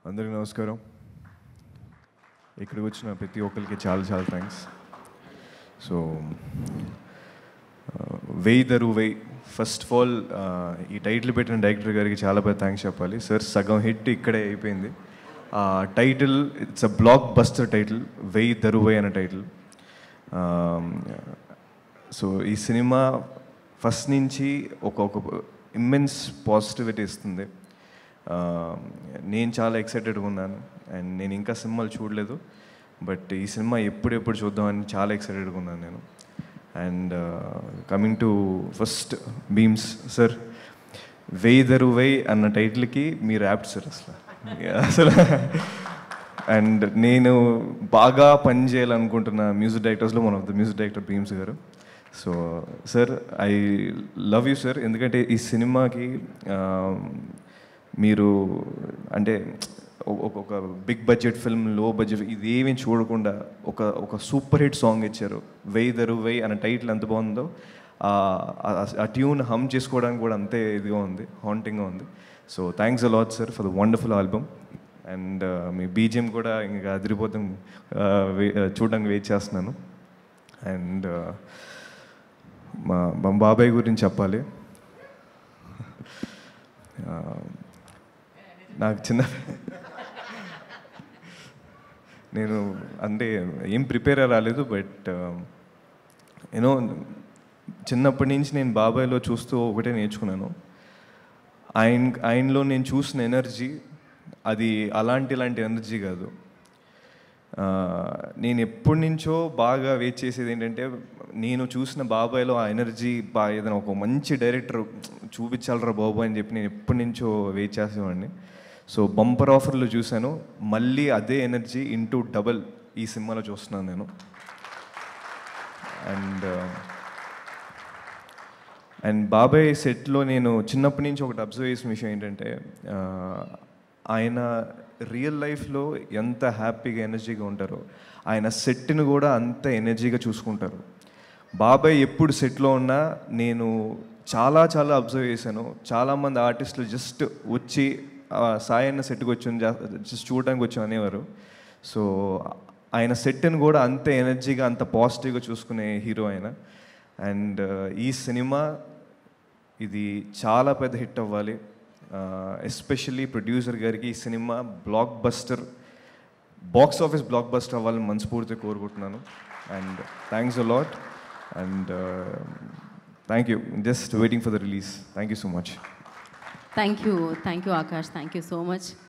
అందరికీ నమస్కారం. ఇక్కడికి వచ్చిన ప్రతి ఒక్కరికి చాలా చాలా థ్యాంక్స్. సో వెయ్యి దరు వెయ్యి, ఫస్ట్ ఆఫ్ ఆల్ ఈ టైటిల్ పెట్టిన డైరెక్టర్ గారికి చాలా పెద్ద థ్యాంక్స్ చెప్పాలి. సార్ సగం హిట్ ఇక్కడే అయిపోయింది. Title it's a block buster title, వెయ్యి దరు వెయ్యి అనే టైటిల్. సో ఈ సినిమా ఫస్ట్ నుంచి ఒక ఇమ్మెన్స్ పాజిటివిటీ ఇస్తుంది. నేను చాలా ఎక్సైటెడ్గా ఉన్నాను అండ్ నేను ఇంకా సినిమాలు చూడలేదు, బట్ ఈ సినిమా ఎప్పుడెప్పుడు చూద్దామని చాలా ఎక్సైటెడ్గా ఉన్నాను నేను. And coming to first beams sir, వెయ్యి దరు వెయ్యి అన్న టైటిల్కి మీరు యాప్ట్ సార్ అసలు అండ్ నేను బాగా పని చేయాలనుకుంటున్న మ్యూజిక్ డైరెక్టర్స్లో one of the music director Bheems గారు. So sir I love you sir, ఎందుకంటే ఈ సినిమాకి మీరు అంటే ఒక big budget film, low budget ఇది ఏమీ చూడకుండా ఒక సూపర్ హిట్ సాంగ్ ఇచ్చారు. వెయ్యి దరు వెయ్యి అనే టైటిల్ ఎంత బాగుందో ఆ ట్యూన్ హమ్ చేసుకోవడానికి కూడా అంతే ఇదిగా ఉంది, హాంటింగ్గా ఉంది. So thanks a lot sir for the wonderful album. And me BGM కూడా ఇంకా అదిరిపోతాం, చూడడానికి వెయిట్ చేస్తున్నాను. అండ్ మా బాబాయ్ గురించి చెప్పాలి. నాకు నేను అంటే ఏం ప్రిపేర్ రాలేదు, బట్ యూనో చిన్నప్పటి నుంచి నేను బాబాయ్లో చూస్తూ ఒకటే నేర్చుకున్నాను. ఆయనలో నేను చూసిన ఎనర్జీ అది ఇలాంటి ఎనర్జీ కాదు. నేను ఎప్పటి నుంచో బాగా వెయిట్ చేసేది ఏంటంటే, నేను చూసిన బాబాయ్లో ఆ ఎనర్జీ ఏదైనా ఒక మంచి డైరెక్టర్ చూపించాలరా బాబు అని చెప్పి నేను ఎప్పటి నుంచో వెయిట్ చేసేవాడిని. సో బంపర్ ఆఫర్లో చూశాను, మళ్ళీ అదే ఎనర్జీ ఇంటూ డబల్ ఈ సినిమాలో చూస్తున్నాను నేను. అండ్ బాబాయ్ సెట్లో నేను చిన్నప్పటి నుంచి ఒకటి అబ్జర్వ్ చేసిన విషయం ఏంటంటే, ఆయన రియల్ లైఫ్లో ఎంత హ్యాపీగా ఎనర్జీగా ఉంటారో ఆయన సెట్ని కూడా అంత ఎనర్జీగా చూసుకుంటారు. బాబాయ్ ఎప్పుడు సెట్లో ఉన్నా నేను చాలా అబ్జర్వ్ చేశాను. చాలామంది ఆర్టిస్టులు జస్ట్ వచ్చి సాయి అన్న సెట్కి వచ్చి జస్ట్ చూడడానికి వచ్చి అనేవారు. సో ఆయన సెట్ని కూడా అంత ఎనర్జీగా అంత పాజిటివ్గా చూసుకునే హీరో ఆయన. అండ్ ఈ సినిమా ఇది చాలా పెద్ద హిట్ అవ్వాలి. ఎస్పెషల్లీ ప్రొడ్యూసర్ గారికి ఈ cinema box office block buster అవ్వాలని మనస్ఫూర్తిగా కోరుకుంటున్నాను. And thanks a lot and thank you. Just waiting for the release. Thank you so much. Thank you, Akash. Thank you so much.